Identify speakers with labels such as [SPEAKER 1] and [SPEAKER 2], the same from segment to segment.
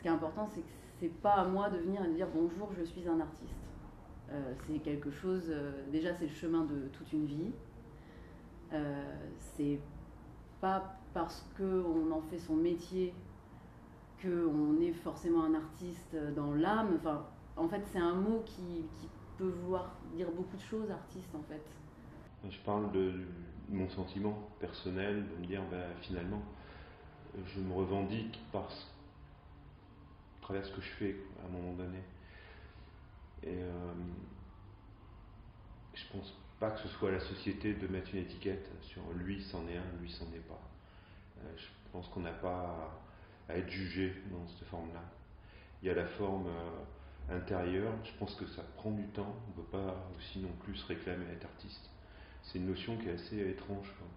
[SPEAKER 1] qui est important, c'est que c'est pas à moi de venir et de dire bonjour, je suis un artiste. C'est quelque chose, déjà c'est le chemin de toute une vie. C'est pas parce qu'on en fait son métier qu'on est forcément un artiste dans l'âme. Enfin, en fait, c'est un mot qui peut vouloir dire beaucoup de choses, artiste en fait.
[SPEAKER 2] Je parle de mon sentiment personnel, de me dire finalement, je me revendique à travers ce que je fais à un moment donné. Et je pense pas que ce soit à la société de mettre une étiquette sur lui c'en est un, lui c'en est pas. Je pense qu'on n'a pas à être jugé dans cette forme-là. Il y a la forme intérieure, je pense que ça prend du temps, on ne peut pas aussi non plus se réclamer être artiste. C'est une notion qui est assez étrange, quoi.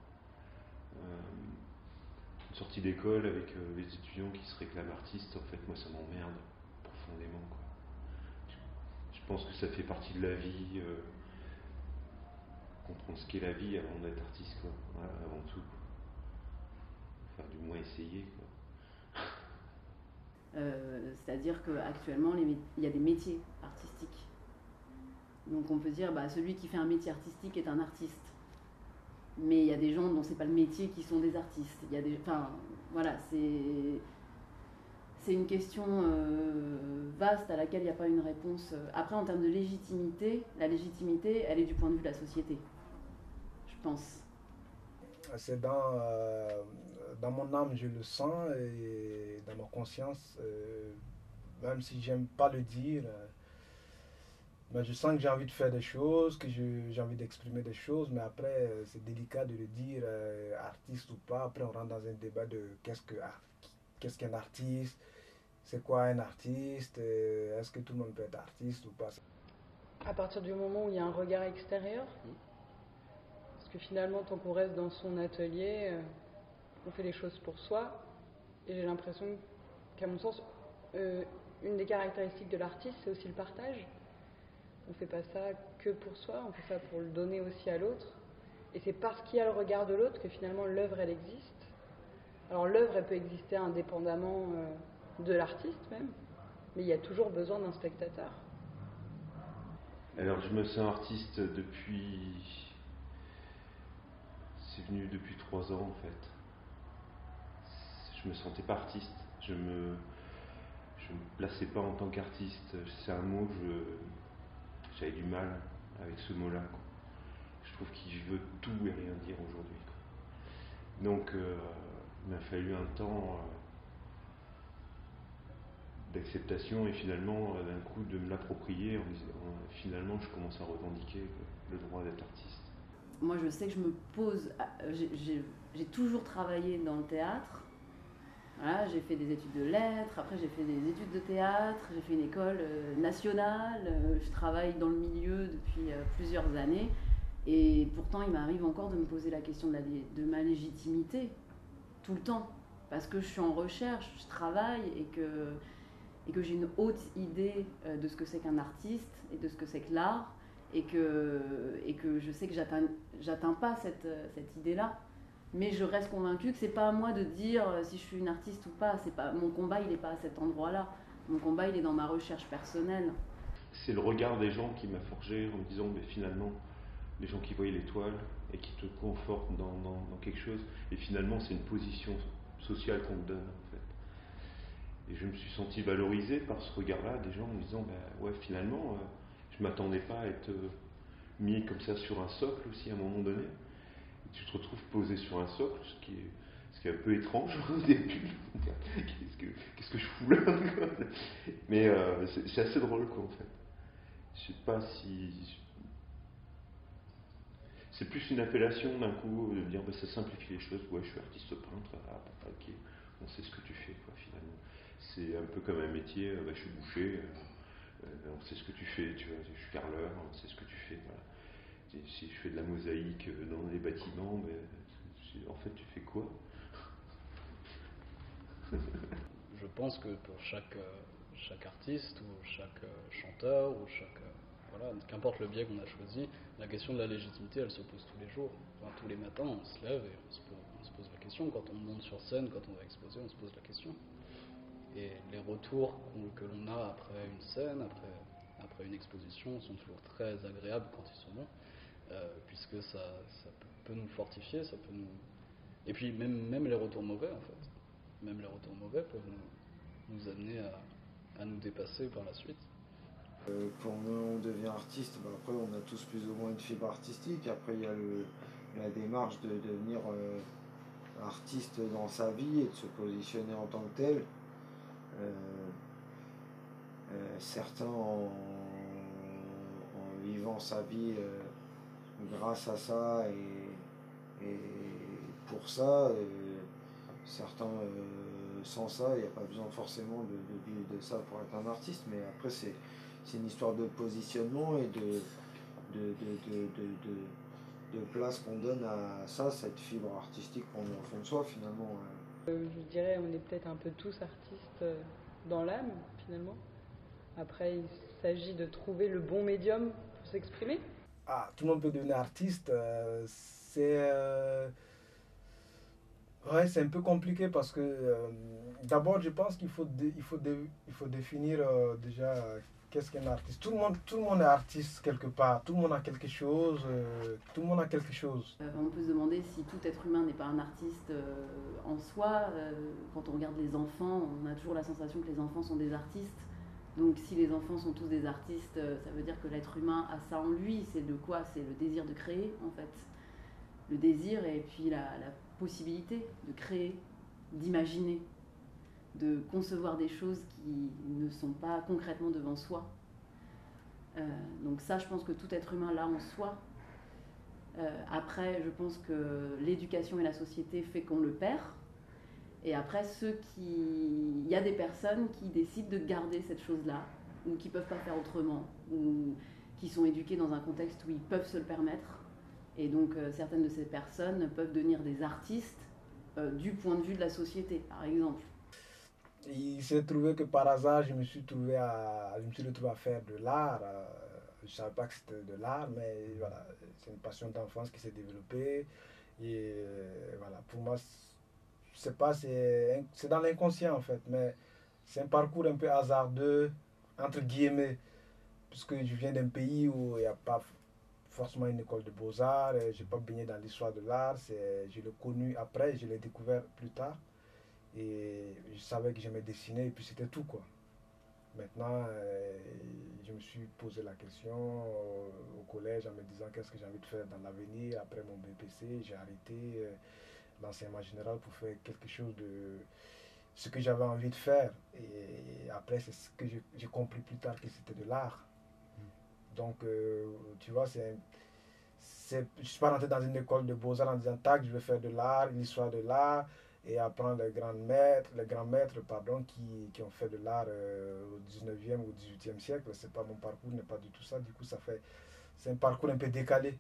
[SPEAKER 2] Une sortie d'école avec les étudiants qui se réclament artistes, en fait, moi ça m'emmerde profondément, quoi. Je pense que ça fait partie de la vie, comprendre ce qu'est la vie avant d'être artiste, quoi. Voilà, avant tout, quoi. Enfin, du moins essayer, quoi.
[SPEAKER 1] C'est-à-dire qu'actuellement, il y a des métiers artistiques. Donc on peut dire, celui qui fait un métier artistique est un artiste. Mais il y a des gens dont c'est pas le métier qui sont des artistes. Il y a enfin, voilà, c'est une question vaste à laquelle il n'y a pas une réponse. Après, en termes de légitimité, la légitimité, elle est du point de vue de la société, je pense.
[SPEAKER 3] C'est dans mon âme, je le sens, et dans ma conscience, même si j'aime pas le dire, mais je sens que j'ai envie de faire des choses, que j'ai envie d'exprimer des choses, mais après, c'est délicat de le dire, artiste ou pas. Après, on rentre dans un débat de qu'est-ce qu'un artiste, c'est quoi un artiste, est-ce que tout le monde peut être artiste ou pas.
[SPEAKER 4] À partir du moment où il y a un regard extérieur, parce que finalement, tant qu'on reste dans son atelier, on fait les choses pour soi, et j'ai l'impression qu'à mon sens, une des caractéristiques de l'artiste, c'est aussi le partage. On ne fait pas ça que pour soi, on fait ça pour le donner aussi à l'autre. Et c'est parce qu'il y a le regard de l'autre que finalement l'œuvre, elle existe. Alors l'œuvre, elle peut exister indépendamment de l'artiste même, mais il y a toujours besoin d'un spectateur.
[SPEAKER 2] Alors je me sens artiste depuis... C'est venu depuis 3 ans en fait. Je me sentais pas artiste. Je me plaçais pas en tant qu'artiste. C'est un mot que j'avais du mal avec ce mot-là, quoi. Je trouve qu'il veut tout et rien dire aujourd'hui, quoi. Donc il m'a fallu un temps d'acceptation et finalement d'un coup de me l'approprier en disant finalement je commence à revendiquer le droit d'être artiste.
[SPEAKER 1] Moi je sais que je me pose, j'ai toujours travaillé dans le théâtre. Voilà, j'ai fait des études de lettres, après j'ai fait des études de théâtre, j'ai fait une école nationale, je travaille dans le milieu depuis plusieurs années, et pourtant il m'arrive encore de me poser la question de ma légitimité, tout le temps, parce que je suis en recherche, je travaille, et que j'ai une haute idée de ce que c'est qu'un artiste, et de ce que c'est que l'art, et que je sais que j'atteins pas cette idée-là. Mais je reste convaincue que c'est pas à moi de dire si je suis une artiste ou pas. C'est pas, mon combat, il n'est pas à cet endroit-là. Mon combat, il est dans ma recherche personnelle.
[SPEAKER 2] C'est le regard des gens qui m'a forgé en me disant, mais finalement, les gens qui voient l'étoile et qui te confortent dans quelque chose, et finalement, c'est une position sociale qu'on te donne, en fait. Et je me suis senti valorisé par ce regard-là des gens en me disant, ouais, finalement, je m'attendais pas à être mis comme ça sur un socle aussi à un moment donné. Tu te retrouves posé sur un socle, ce qui est un peu étrange au début. Qu'est-ce que je fous là, quoi. Mais c'est assez drôle, quoi, en fait. Je sais pas si... C'est plus une appellation d'un coup, de dire ça simplifie les choses. Ouais, je suis artiste peintre, ok, on sait ce que tu fais, quoi, finalement. C'est un peu comme un métier, je suis boucher, on sait ce que tu fais, tu vois, je suis carreleur, on sait ce que tu fais, voilà. Si je fais de la mosaïque dans les bâtiments, en fait, tu fais quoi?
[SPEAKER 5] Je pense que pour chaque artiste ou chaque chanteur ou voilà, qu'importe le biais qu'on a choisi, la question de la légitimité, elle se pose tous les jours. Enfin, tous les matins, on se lève et on se pose la question. Quand on monte sur scène, quand on va exposer, on se pose la question. Et les retours que l'on a après une scène, après une exposition, sont toujours très agréables quand ils sont bons, puisque ça peut nous fortifier, ça peut nous... Et puis même les retours mauvais, en fait. Même les retours mauvais peuvent nous amener à nous dépasser par la suite.
[SPEAKER 6] Quand on devient artiste, après on a tous plus ou moins une fibre artistique. Après il y a la démarche de devenir artiste dans sa vie et de se positionner en tant que tel. Certains en vivant sa vie grâce à ça et pour ça, certains sans ça, il n'y a pas besoin forcément de vivre de ça pour être un artiste, mais après c'est une histoire de positionnement et de place qu'on donne à ça, cette fibre artistique qu'on a au fond de soi finalement.
[SPEAKER 4] Je dirais on est peut-être un peu tous artistes dans l'âme finalement. Après il s'agit de trouver le bon médium pour s'exprimer.
[SPEAKER 3] Ah, tout le monde peut devenir artiste, ouais, c'est un peu compliqué parce que d'abord je pense qu'il faut définir déjà qu'est-ce qu'un artiste. Tout le monde est artiste quelque part, tout le monde a quelque chose, tout le monde a quelque chose.
[SPEAKER 1] On peut se demander si tout être humain n'est pas un artiste en soi. Quand on regarde les enfants, on a toujours la sensation que les enfants sont des artistes. Donc si les enfants sont tous des artistes, ça veut dire que l'être humain a ça en lui. C'est de quoi? C'est le désir de créer en fait. Le désir et puis la possibilité de créer, d'imaginer, de concevoir des choses qui ne sont pas concrètement devant soi. Donc ça, je pense que tout être humain l'a en soi. Après, je pense que l'éducation et la société fait qu'on le perd. Et après, il y a des personnes qui décident de garder cette chose-là, ou qui ne peuvent pas faire autrement, ou qui sont éduquées dans un contexte où ils peuvent se le permettre. Et donc, certaines de ces personnes peuvent devenir des artistes du point de vue de la société, par exemple.
[SPEAKER 3] Il s'est trouvé que par hasard, je me suis retrouvé à faire de l'art. Je ne savais pas que c'était de l'art, mais voilà, c'est une passion d'enfance qui s'est développée. Et voilà, pour moi, c'est dans l'inconscient en fait, mais c'est un parcours un peu hasardeux, entre guillemets, puisque je viens d'un pays où il n'y a pas forcément une école de beaux-arts, je n'ai pas baigné dans l'histoire de l'art, je l'ai connu après, je l'ai découvert plus tard. Et je savais que j'aimais dessiner et puis c'était tout quoi. Maintenant, je me suis posé la question au collège en me disant qu'est-ce que j'ai envie de faire dans l'avenir. Après mon BPC, j'ai arrêté l'enseignement général pour faire quelque chose de ce que j'avais envie de faire. Et après, c'est ce que j'ai compris plus tard que c'était de l'art. Donc, tu vois, je ne suis pas rentré dans une école de beaux-arts en disant tac, je vais faire de l'art, une histoire de l'art. Et apprendre les grands maîtres qui ont fait de l'art au 19e ou 18e siècle. C'est pas mon parcours, n'est pas du tout ça. Du coup, c'est un parcours un peu décalé.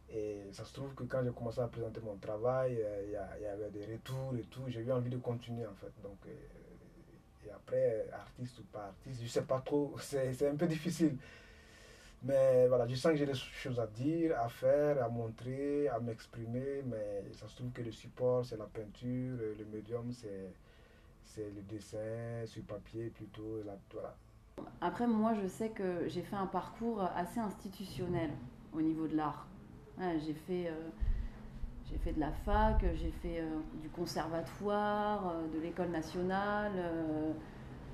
[SPEAKER 3] Et ça se trouve que quand j'ai commencé à présenter mon travail, il y avait des retours et tout. J'ai eu envie de continuer en fait. Donc, et après, artiste ou pas artiste, je sais pas trop. C'est un peu difficile. Mais voilà, je sens que j'ai des choses à dire, à faire, à montrer, à m'exprimer, mais ça se trouve que le support, c'est la peinture, le médium, c'est le dessin sur papier plutôt. Voilà.
[SPEAKER 1] Après, moi, je sais que j'ai fait un parcours assez institutionnel au niveau de l'art. Ouais, j'ai fait de la fac, j'ai fait du conservatoire, de l'école nationale.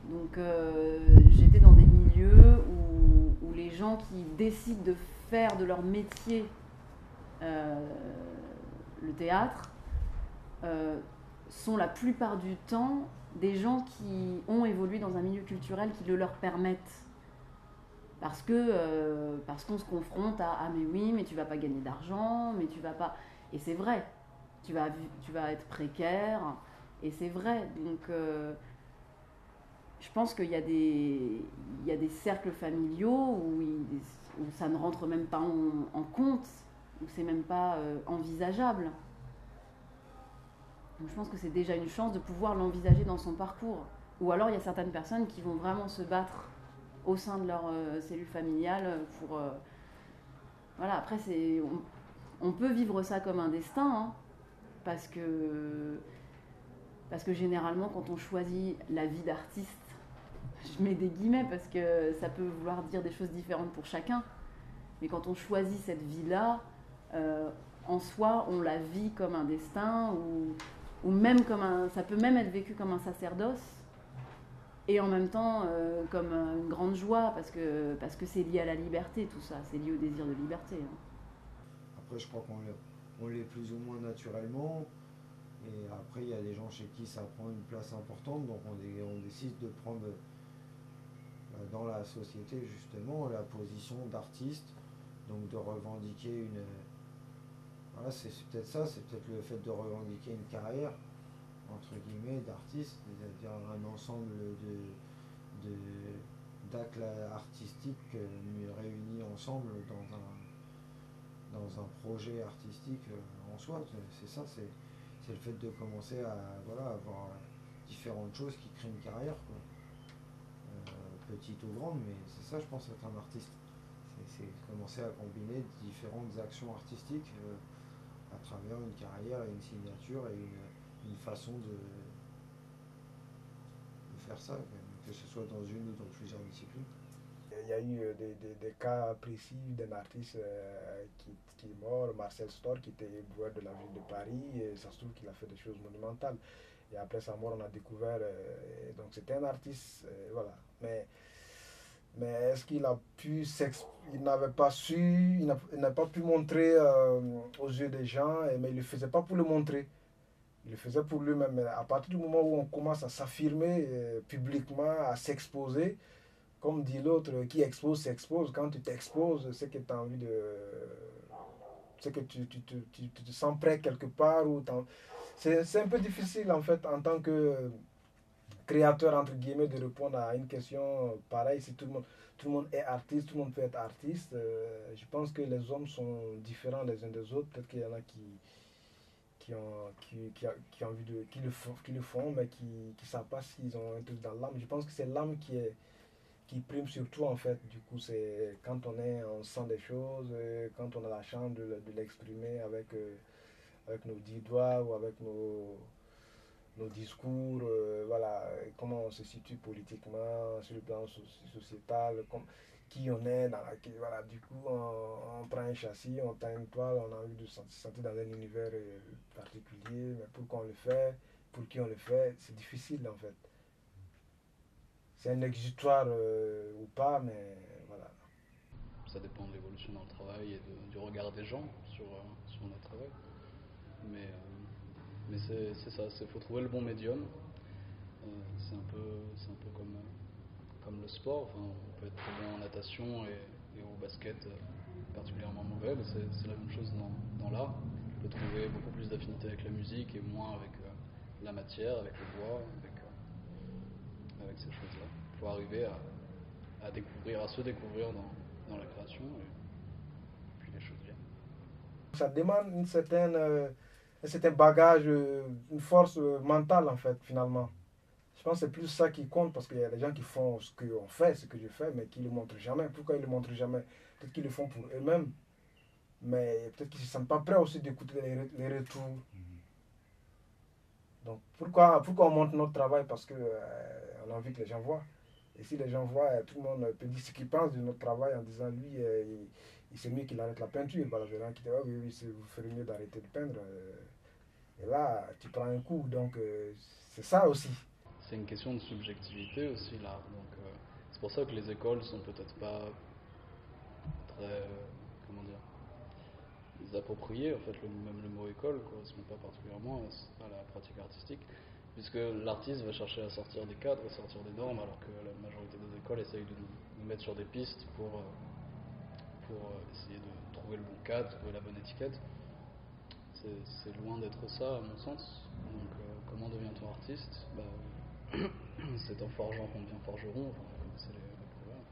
[SPEAKER 1] Donc, j'étais dans des milieux où les gens qui décident de faire de leur métier le théâtre sont la plupart du temps des gens qui ont évolué dans un milieu culturel qui le leur permettent. Parce qu'on se confronte à « Ah mais oui, mais tu vas pas gagner d'argent, mais tu vas pas… » Et c'est vrai, tu vas être précaire, et c'est vrai. Donc… je pense qu'il y a des cercles familiaux où ça ne rentre même pas en compte, où c'est même pas envisageable. Donc je pense que c'est déjà une chance de pouvoir l'envisager dans son parcours. Ou alors il y a certaines personnes qui vont vraiment se battre au sein de leur cellule familiale pour… voilà, après on peut vivre ça comme un destin, hein, parce que Parce que généralement, quand on choisit la vie d'artiste, je mets des guillemets parce que ça peut vouloir dire des choses différentes pour chacun, mais quand on choisit cette vie-là, en soi, on la vit comme un destin, ou même ça peut même être vécu comme un sacerdoce, et en même temps comme une grande joie, parce que c'est lié à la liberté, tout ça, c'est lié au désir de liberté.
[SPEAKER 6] Après, je crois qu'on l'est plus ou moins naturellement. Et après, il y a des gens chez qui ça prend une place importante, donc on décide de prendre dans la société justement la position d'artiste, donc de revendiquer une... Voilà, c'est peut-être ça, c'est peut-être le fait de revendiquer une carrière, entre guillemets, d'artiste, c'est-à-dire un ensemble d'actes artistiques réunis ensemble dans un projet artistique en soi. C'est ça, c'est le fait de commencer à avoir différentes choses qui créent une carrière, quoi. Petite ou grande, mais c'est ça, je pense, être un artiste. C'est commencer à combiner différentes actions artistiques à travers une carrière et une signature et une façon de faire ça, que ce soit dans une ou dans plusieurs disciplines.
[SPEAKER 3] Il y a eu des cas précis d'un artiste qui est mort, Marcel Storr, qui était boueur de la ville de Paris, et ça se trouve qu'il a fait des choses monumentales. Et après sa mort, on a découvert, donc c'était un artiste, voilà. Mais est-ce qu'il a pu il n'avait pas su, il n'a pas pu montrer aux yeux des gens, mais il ne le faisait pas pour le montrer. Il le faisait pour lui-même. Mais à partir du moment où on commence à s'affirmer publiquement, à s'exposer, comme dit l'autre, qui expose s'expose. Quand tu t'exposes, c'est que tu as envie de... c'est que tu te sens prêt quelque part. C'est un peu difficile en fait en tant que créateur entre guillemets de répondre à une question pareille. Si tout le monde est artiste, tout le monde peut être artiste. Je pense que les hommes sont différents les uns des autres. Peut-être qu'il y en a qui ont envie qui le font, mais qui ne savent pas s'ils ont un truc dans l'âme. Je pense que c'est l'âme qui prime surtout en fait. Du coup, c'est quand on sent des choses, quand on a la chance de l'exprimer avec nos 10 doigts ou avec nos discours, voilà, comment on se situe politiquement, sur le plan sociétal, qui on est, voilà, du coup on prend un châssis, on tend une toile, on a envie de se sentir dans un univers particulier, mais pourquoi on le fait, pour qui on le fait, c'est difficile en fait. C'est un exutoire ou pas, mais voilà.
[SPEAKER 5] Ça dépend de l'évolution dans le travail et du regard des gens sur notre travail. Mais c'est ça, il faut trouver le bon médium. C'est un peu comme le sport. Enfin, on peut être très bon en natation et au basket particulièrement mauvais, mais c'est la même chose dans l'art. On peut trouver beaucoup plus d'affinité avec la musique et moins avec la matière, avec le bois, avec ces choses-là. Il faut arriver à se découvrir dans la création et puis les choses viennent.
[SPEAKER 3] Ça demande un certain bagage, une force mentale en fait finalement. Je pense que c'est plus ça qui compte parce qu'il y a des gens qui font ce qu'on fait, ce que je fais, mais qui ne le montrent jamais. Pourquoi ils ne le montrent jamais? Peut-être qu'ils le font pour eux-mêmes, mais peut-être qu'ils ne se sentent pas prêts aussi d'écouter les retours. Donc pourquoi on montre notre travail? Parce qu'on a envie que les gens voient. Et si les gens voient, tout le monde peut dire ce qu'il pense de notre travail en disant lui, il c'est mieux qu'il arrête la peinture. Voilà, les gens qui disent oui, vous ferez mieux d'arrêter de peindre. Et là, tu prends un coup. Donc c'est ça aussi.
[SPEAKER 5] C'est une question de subjectivité aussi, l'art. Donc c'est pour ça que les écoles sont peut-être pas très, appropriées. En fait, même le mot école ne correspond pas particulièrement à la pratique artistique, puisque l'artiste va chercher à sortir des cadres, à sortir des normes, alors que la majorité des écoles essayent de nous mettre sur des pistes pour essayer de trouver le bon cadre, trouver la bonne étiquette. C'est loin d'être ça, à mon sens. Donc comment devient-on artiste? C'est en forgeant qu'on devient forgeron, enfin, vous connaissez les proverbes.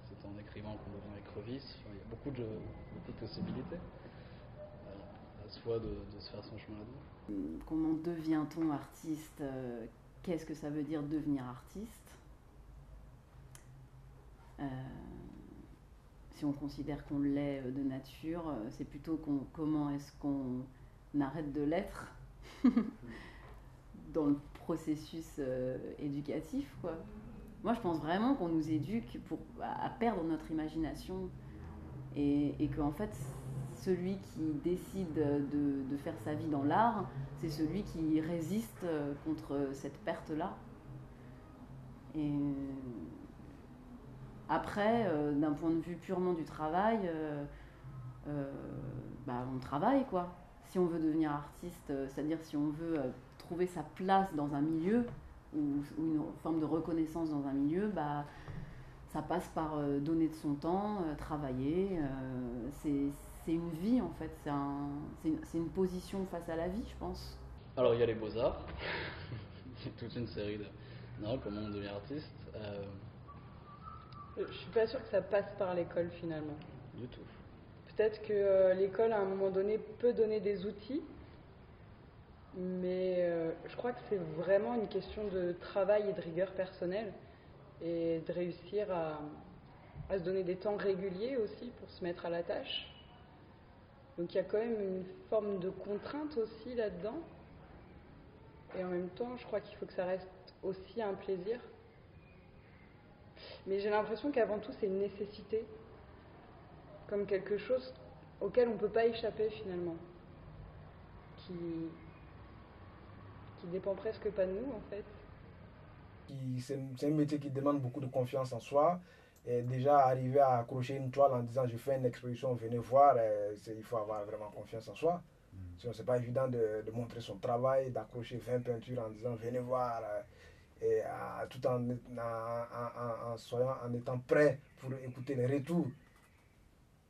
[SPEAKER 5] C'est en écrivant qu'on devient écrevisse. Enfin, il y a beaucoup de possibilités. À soi de se faire son chemin là-dedans.
[SPEAKER 1] Comment devient-on artiste? Qu'est-ce que ça veut dire devenir artiste? Si on considère qu'on l'est de nature, c'est plutôt comment est-ce qu'on arrête de l'être. dans le processus éducatif, quoi. Moi, je pense vraiment qu'on nous éduque à perdre notre imagination et qu'en fait, celui qui décide de faire sa vie dans l'art, c'est celui qui résiste contre cette perte-là. Et après, d'un point de vue purement du travail, on travaille, quoi. Si on veut devenir artiste, c'est-à-dire si on veut trouver sa place dans un milieu ou une forme de reconnaissance dans un milieu, ça passe par donner de son temps, travailler. C'est une vie, en fait. C'est une position face à la vie, je pense.
[SPEAKER 5] Alors, il y a les beaux-arts. Toute une série de... Non, comment on devient artiste.
[SPEAKER 4] Je suis pas sûre que ça passe par l'école, finalement.
[SPEAKER 5] Du tout.
[SPEAKER 4] Peut-être que l'école, à un moment donné, peut donner des outils, mais je crois que c'est vraiment une question de travail et de rigueur personnelle, et de réussir à se donner des temps réguliers aussi pour se mettre à la tâche. Donc il y a quand même une forme de contrainte aussi là-dedans, et en même temps, je crois qu'il faut que ça reste aussi un plaisir. Mais j'ai l'impression qu'avant tout, c'est une nécessité, comme quelque chose auquel on ne peut pas échapper finalement, qui dépend presque pas de nous en fait.
[SPEAKER 3] C'est un métier qui demande beaucoup de confiance en soi. Et déjà arriver à accrocher une toile en disant je fais une exposition, venez voir, il faut avoir vraiment confiance en soi. Sinon c'est pas évident de montrer son travail, d'accrocher 20 peintures en disant venez voir, tout en étant prêt pour écouter les retours.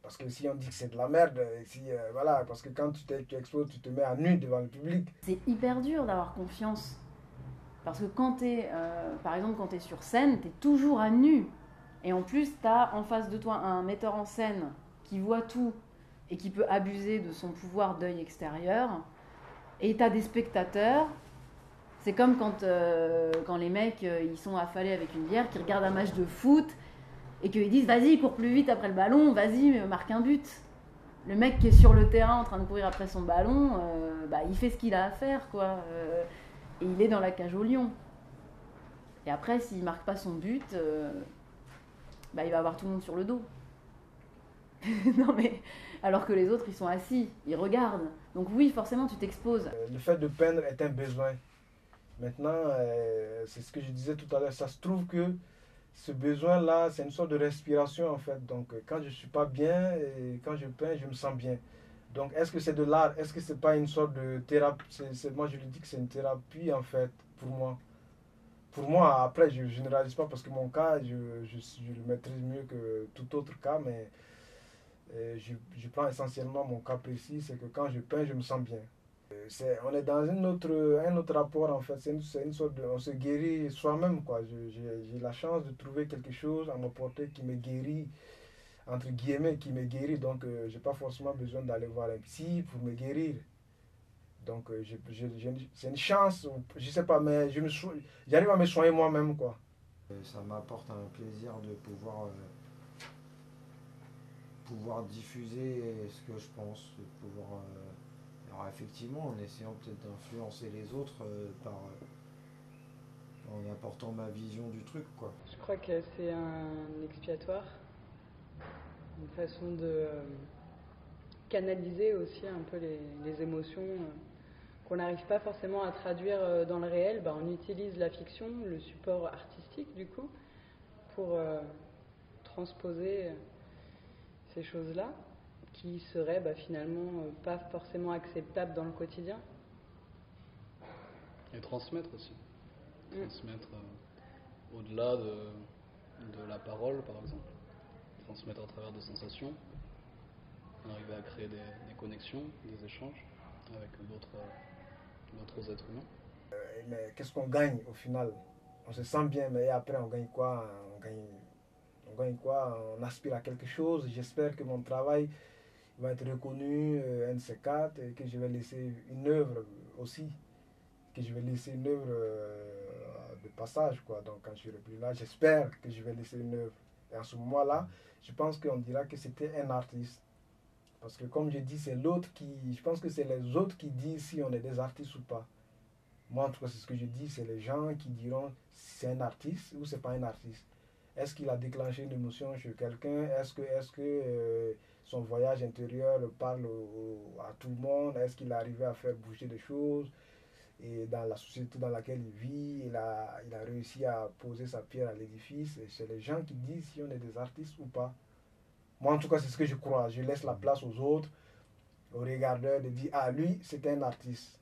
[SPEAKER 3] Parce que si on dit que c'est de la merde, voilà, parce que quand tu exposes, tu te mets à nu devant le public.
[SPEAKER 1] C'est hyper dur d'avoir confiance. Parce que par exemple, quand tu es sur scène, tu es toujours à nu. Et en plus, tu as en face de toi un metteur en scène qui voit tout et qui peut abuser de son pouvoir d'œil extérieur. Et tu as des spectateurs. C'est comme quand les mecs ils sont affalés avec une bière, qui regardent un match de foot et qu'ils disent vas-y, cours plus vite après le ballon, vas-y, marque un but. Le mec qui est sur le terrain en train de courir après son ballon, il fait ce qu'il a à faire, quoi. Et il est dans la cage au lion. Et après, s'il marque pas son but, il va avoir tout le monde sur le dos. Non mais, alors que les autres, ils sont assis, ils regardent. Donc oui, forcément, tu t'exposes.
[SPEAKER 3] Le fait de peindre est un besoin. Maintenant, c'est ce que je disais tout à l'heure, ça se trouve que ce besoin-là, c'est une sorte de respiration en fait. Donc quand je ne suis pas bien, et quand je peins, je me sens bien. Donc est-ce que c'est de l'art? Est-ce que c'est pas une sorte de thérapie? Moi je lui dis que c'est une thérapie en fait pour moi. Pour moi, après je ne généralise pas parce que mon cas, je le maîtrise mieux que tout autre cas, mais je prends essentiellement mon cas précis, c'est que quand je peins, je me sens bien. On est dans un autre rapport en fait, c'est une sorte on se guérit soi-même quoi. J'ai la chance de trouver quelque chose à m'apporter qui me guérit, entre guillemets, qui me guérit, donc j'ai pas forcément besoin d'aller voir un psy pour me guérir. Donc c'est une chance, je sais pas, mais j'arrive à me soigner moi-même quoi.
[SPEAKER 6] Ça m'apporte un plaisir de pouvoir diffuser ce que je pense, de pouvoir... Alors effectivement, en essayant peut-être d'influencer les autres en apportant ma vision du truc, quoi.
[SPEAKER 4] Je crois que c'est un expiatoire, une façon de canaliser aussi un peu les émotions qu'on n'arrive pas forcément à traduire dans le réel. On utilise la fiction, le support artistique du coup, pour transposer ces choses-là, qui serait finalement pas forcément acceptable dans le quotidien.
[SPEAKER 5] Et transmettre aussi. Transmettre au-delà de la parole, par exemple. Transmettre à travers des sensations. Arriver à créer des connexions, des échanges avec d'autres êtres humains.
[SPEAKER 3] Mais qu'est-ce qu'on gagne au final? On se sent bien, mais après on gagne quoi? On gagne quoi? On aspire à quelque chose. J'espère que mon travail va être reconnu, un de ces quatre, et que je vais laisser une œuvre aussi, que je vais laisser une œuvre de passage, quoi. Donc quand je serai plus là, j'espère que je vais laisser une œuvre. Et à ce moment-là, je pense qu'on dira que c'était un artiste. Parce que comme je dis, c'est l'autre je pense que c'est les autres qui disent si on est des artistes ou pas. Moi, en tout cas, c'est ce que je dis, c'est les gens qui diront c'est un artiste ou c'est pas un artiste. Est-ce qu'il a déclenché une émotion chez quelqu'un? Est-ce que son voyage intérieur parle à tout le monde? Est-ce qu'il est arrivé à faire bouger des choses? Et dans la société dans laquelle il vit, il a réussi à poser sa pierre à l'édifice. Et c'est les gens qui disent si on est des artistes ou pas. Moi, en tout cas, c'est ce que je crois. Je laisse la place aux autres, aux regardeurs, de dire, ah, lui, c'est un artiste.